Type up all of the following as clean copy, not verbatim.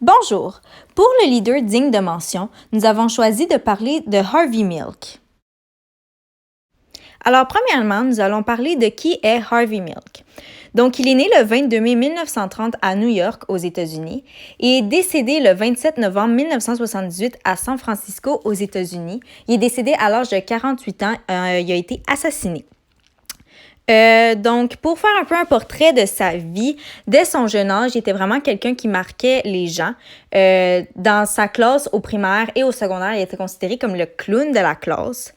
Bonjour! Pour le leader digne de mention, nous avons choisi de parler de Harvey Milk. Alors, premièrement, nous allons parler de qui est Harvey Milk. Donc, il est né le 22 mai 1930 à New York, aux États-Unis, et est décédé le 27 novembre 1978 à San Francisco, aux États-Unis. Il est décédé à l'âge de 48 ans. Il a été assassiné. Donc, pour faire un peu un portrait de sa vie, dès son jeune âge, il était vraiment quelqu'un qui marquait les gens. Dans sa classe au primaire et au secondaire, il était considéré comme le clown de la classe.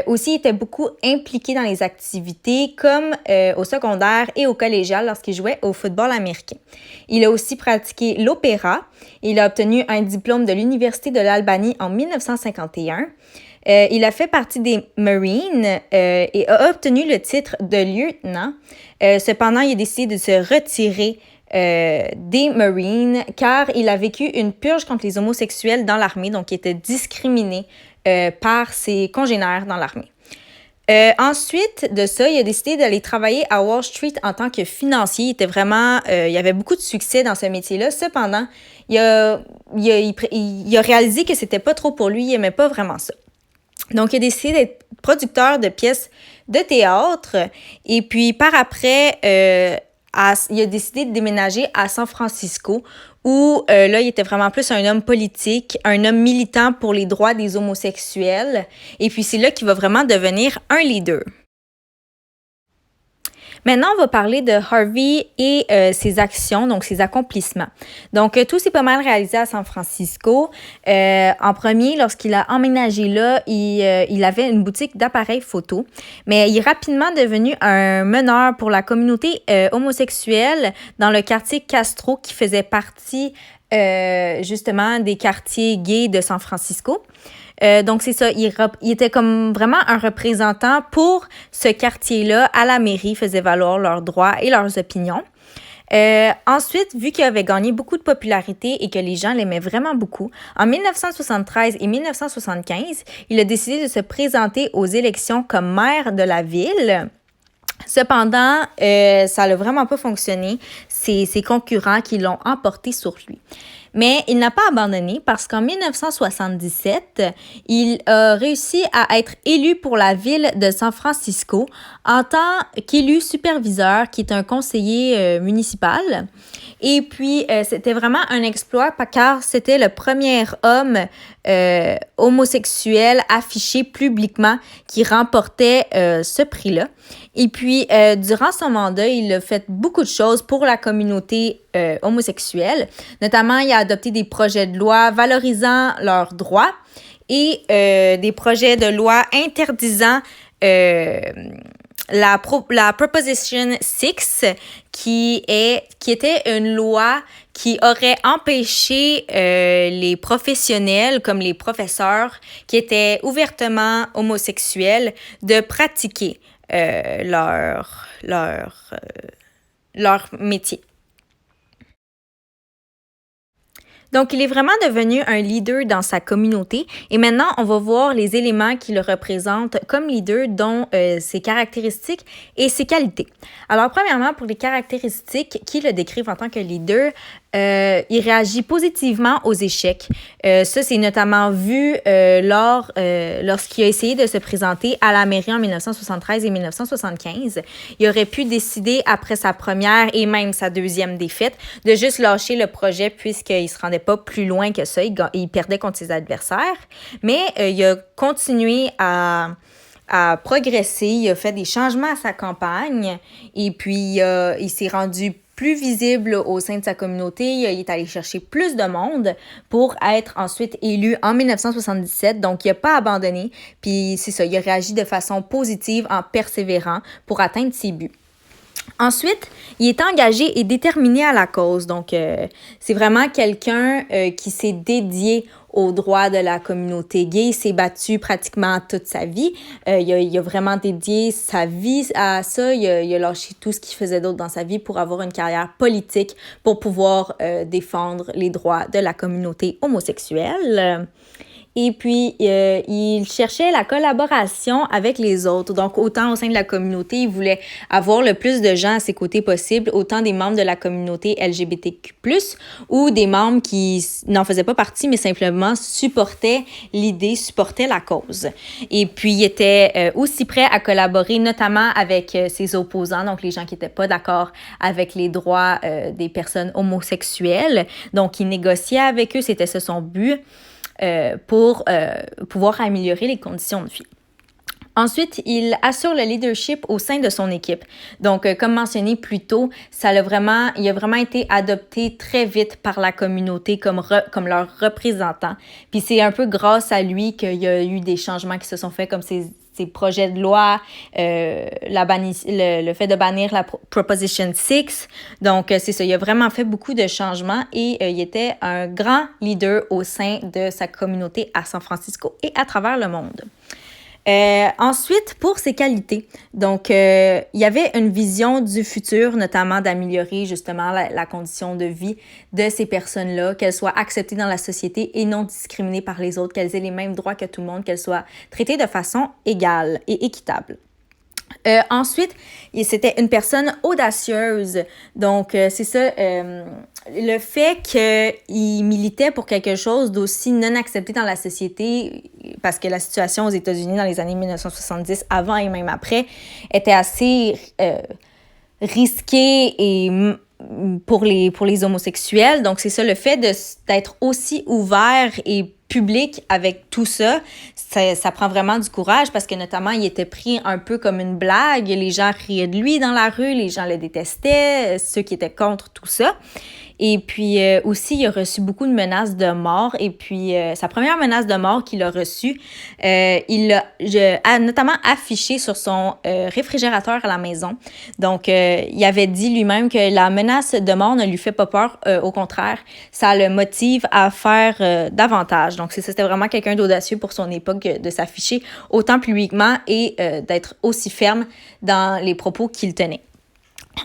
Aussi, il était beaucoup impliqué dans les activités comme au secondaire et au collégial lorsqu'il jouait au football américain. Il a aussi pratiqué l'opéra. Il a obtenu un diplôme de l'Université de l'Albanie en 1951. Il a fait partie des Marines et a obtenu le titre de lieutenant. Cependant, il a décidé de se retirer des Marines car il a vécu une purge contre les homosexuels dans l'armée, donc il était discriminé par ses congénères dans l'armée. Ensuite de ça, il a décidé d'aller travailler à Wall Street en tant que financier. Il était vraiment, il avait beaucoup de succès dans ce métier-là. Cependant, il a réalisé que c'était pas trop pour lui. Il n'aimait pas vraiment ça. Donc, il a décidé d'être producteur de pièces de théâtre. Et puis, par après, il a décidé de déménager à San Francisco où, là, il était vraiment plus un homme politique, un homme militant pour les droits des homosexuels. Et puis, c'est là qu'il va vraiment devenir un leader. Maintenant, on va parler de Harvey et ses actions, donc ses accomplissements. Donc, tout s'est pas mal réalisé à San Francisco. En premier, lorsqu'il a emménagé là, il avait une boutique d'appareils photo, mais il est rapidement devenu un meneur pour la communauté homosexuelle dans le quartier Castro qui faisait partie justement des quartiers gays de San Francisco. Donc, c'est ça, il était comme vraiment un représentant pour ce quartier-là à la mairie, il faisait valoir leurs droits et leurs opinions. Ensuite, vu qu'il avait gagné beaucoup de popularité et que les gens l'aimaient vraiment beaucoup, en 1973 et 1975, il a décidé de se présenter aux élections comme maire de la ville. Cependant, ça n'a vraiment pas fonctionné. C'est ses concurrents qui l'ont emporté sur lui. Mais il n'a pas abandonné parce qu'en 1977, il a réussi à être élu pour la ville de San Francisco en tant qu'élu superviseur, qui est un conseiller municipal. Et puis, c'était vraiment un exploit car c'était le premier homme homosexuel affiché publiquement qui remportait ce prix-là. Et puis, durant son mandat, il a fait beaucoup de choses pour la communauté homosexuelle. Notamment, il a adopté des projets de loi valorisant leurs droits et des projets de loi interdisant la Proposition 6, qui était une loi qui aurait empêché les professionnels, comme les professeurs, qui étaient ouvertement homosexuels, de pratiquer leur métier. Donc, il est vraiment devenu un leader dans sa communauté et maintenant, on va voir les éléments qui le représentent comme leader, dont ses caractéristiques et ses qualités. Alors, premièrement, pour les caractéristiques qui le décrivent en tant que leader, il réagit positivement aux échecs. Ça, c'est notamment vu lorsqu'il a essayé de se présenter à la mairie en 1973 et 1975. Il aurait pu décider, après sa première et même sa deuxième défaite, de juste lâcher le projet puisqu'il ne se rendait pas plus loin que ça. Il perdait contre ses adversaires. Mais il a continué à progresser. Il a fait des changements à sa campagne et puis il s'est rendu plus visible au sein de sa communauté. Il est allé chercher plus de monde pour être ensuite élu en 1977. Donc, il n'a pas abandonné. Puis, c'est ça, il a réagi de façon positive en persévérant pour atteindre ses buts. Ensuite, il est engagé et déterminé à la cause. Donc, c'est vraiment quelqu'un qui s'est dédié aux droits de la communauté gay. Il s'est battu pratiquement toute sa vie. Il a vraiment dédié sa vie à ça. Il a lâché tout ce qu'il faisait d'autre dans sa vie pour avoir une carrière politique, pour pouvoir défendre les droits de la communauté homosexuelle. Et puis, il cherchait la collaboration avec les autres. Donc, autant au sein de la communauté, il voulait avoir le plus de gens à ses côtés possible, autant des membres de la communauté LGBTQ+, ou des membres qui n'en faisaient pas partie, mais simplement supportaient l'idée, supportaient la cause. Et puis, il était aussi prêt à collaborer, notamment avec ses opposants, donc les gens qui n'étaient pas d'accord avec les droits des personnes homosexuelles. Donc, il négociait avec eux, c'était ça son but. Pour pouvoir améliorer les conditions de vie. Ensuite, il assure le leadership au sein de son équipe. Donc, comme mentionné plus tôt, il a vraiment été adopté très vite par la communauté comme leur représentant. Puis c'est un peu grâce à lui qu'il y a eu des changements qui se sont faits, comme ces projets de loi, le fait de bannir la Proposition 6. Donc, c'est ça, il a vraiment fait beaucoup de changements et il était un grand leader au sein de sa communauté à San Francisco et à travers le monde. Ensuite, pour ses qualités, donc il y avait une vision du futur, notamment d'améliorer justement la condition de vie de ces personnes-là, qu'elles soient acceptées dans la société et non discriminées par les autres, qu'elles aient les mêmes droits que tout le monde, qu'elles soient traitées de façon égale et équitable. Ensuite, c'était une personne audacieuse. Donc, c'est ça, le fait qu'il militait pour quelque chose d'aussi non accepté dans la société, parce que la situation aux États-Unis dans les années 1970, avant et même après, était assez risquée et pour les homosexuels. Donc, c'est ça, le fait d'être aussi ouvert et public avec tout ça, ça prend vraiment du courage parce que notamment, il était pris un peu comme une blague. Les gens riaient de lui dans la rue, les gens le détestaient, ceux qui étaient contre tout ça. Et puis aussi, il a reçu beaucoup de menaces de mort. Et puis, sa première menace de mort qu'il a reçue, il l'a notamment affiché sur son réfrigérateur à la maison. Donc, il avait dit lui-même que la menace de mort ne lui fait pas peur. Au contraire, ça le motive à faire davantage. Donc, c'était vraiment quelqu'un d'audacieux pour son époque de s'afficher autant publiquement et d'être aussi ferme dans les propos qu'il tenait.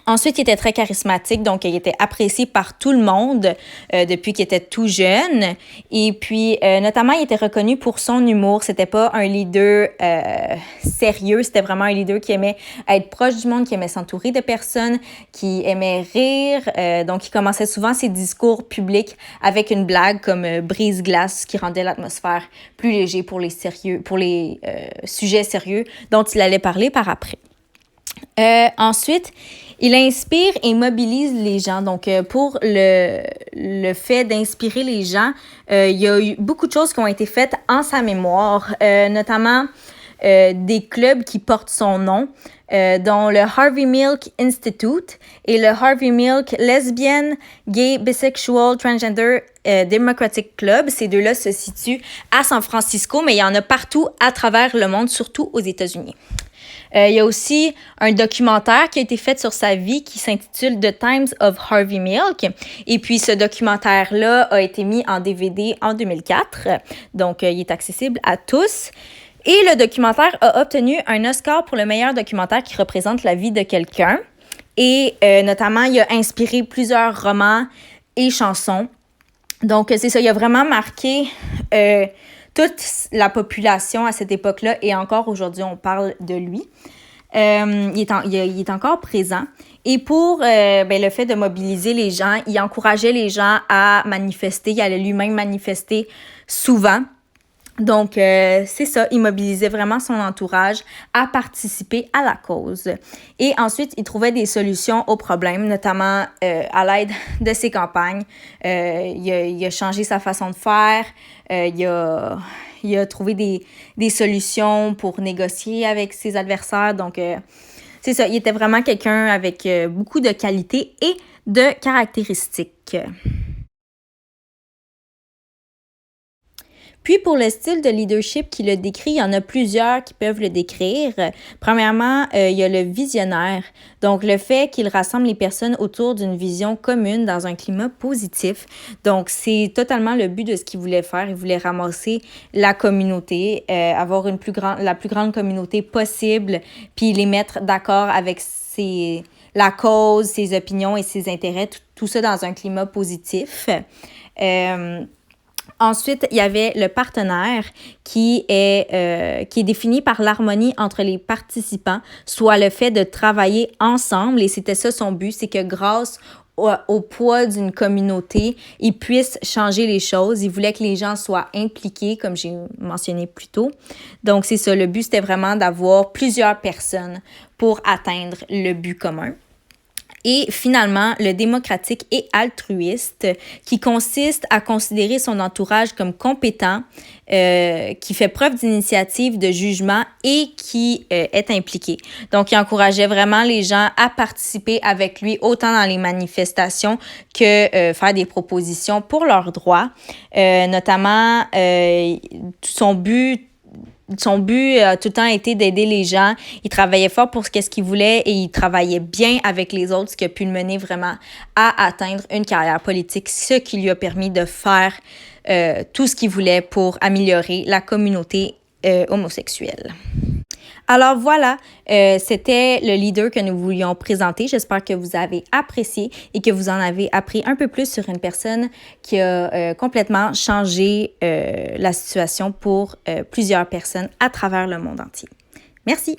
Ensuite, il était très charismatique, donc il était apprécié par tout le monde depuis qu'il était tout jeune. Et puis, notamment, il était reconnu pour son humour. C'était pas un leader sérieux, c'était vraiment un leader qui aimait être proche du monde, qui aimait s'entourer de personnes, qui aimait rire. Donc, il commençait souvent ses discours publics avec une blague comme brise-glace, qui rendait l'atmosphère plus léger pour les sujets sérieux dont il allait parler par après. Ensuite, il inspire et mobilise les gens. Donc, pour le fait d'inspirer les gens, il y a eu beaucoup de choses qui ont été faites en sa mémoire, notamment des clubs qui portent son nom, dont le Harvey Milk Institute et le Harvey Milk Lesbian, Gay, Bisexual, Transgender Democratic Club. Ces deux-là se situent à San Francisco, mais il y en a partout à travers le monde, surtout aux États-Unis. Il y a aussi un documentaire qui a été fait sur sa vie qui s'intitule The Times of Harvey Milk. Et puis, ce documentaire-là a été mis en DVD en 2004. Donc, il est accessible à tous. Et le documentaire a obtenu un Oscar pour le meilleur documentaire qui représente la vie de quelqu'un. Et notamment, il a inspiré plusieurs romans et chansons. Donc, c'est ça, il a vraiment marqué toute la population à cette époque-là, et encore aujourd'hui, on parle de lui. Il est encore présent. Et pour le fait de mobiliser les gens, il encourageait les gens à manifester. Il allait lui-même manifester souvent. Donc, c'est ça, il mobilisait vraiment son entourage à participer à la cause. Et ensuite, il trouvait des solutions aux problèmes, notamment à l'aide de ses campagnes. Il a changé sa façon de faire. Il a trouvé des solutions pour négocier avec ses adversaires. Donc, c'est ça, il était vraiment quelqu'un avec beaucoup de qualités et de caractéristiques. Puis, pour le style de leadership qui le décrit, il y en a plusieurs qui peuvent le décrire. Premièrement, il y a le visionnaire. Donc, le fait qu'il rassemble les personnes autour d'une vision commune dans un climat positif. Donc, c'est totalement le but de ce qu'il voulait faire. Il voulait ramasser la communauté, avoir la plus grande communauté possible, puis les mettre d'accord avec la cause, ses opinions et ses intérêts, tout ça dans un climat positif. Ensuite, il y avait le partenaire qui est défini par l'harmonie entre les participants, soit le fait de travailler ensemble. Et c'était ça son but, c'est que grâce au poids d'une communauté, il puisse changer les choses. Il voulait que les gens soient impliqués, comme j'ai mentionné plus tôt. Donc, c'est ça, le but, c'était vraiment d'avoir plusieurs personnes pour atteindre le but commun. Et finalement, le démocratique et altruiste, qui consiste à considérer son entourage comme compétent, qui fait preuve d'initiative, de jugement et qui est impliqué. Donc, il encourageait vraiment les gens à participer avec lui, autant dans les manifestations que faire des propositions pour leurs droits. Notamment, son but a tout le temps été d'aider les gens. Il travaillait fort pour ce qu'il voulait et il travaillait bien avec les autres, ce qui a pu le mener vraiment à atteindre une carrière politique, ce qui lui a permis de faire tout ce qu'il voulait pour améliorer la communauté homosexuelle. Alors voilà, c'était le leader que nous voulions présenter. J'espère que vous avez apprécié et que vous en avez appris un peu plus sur une personne qui a complètement changé la situation pour plusieurs personnes à travers le monde entier. Merci.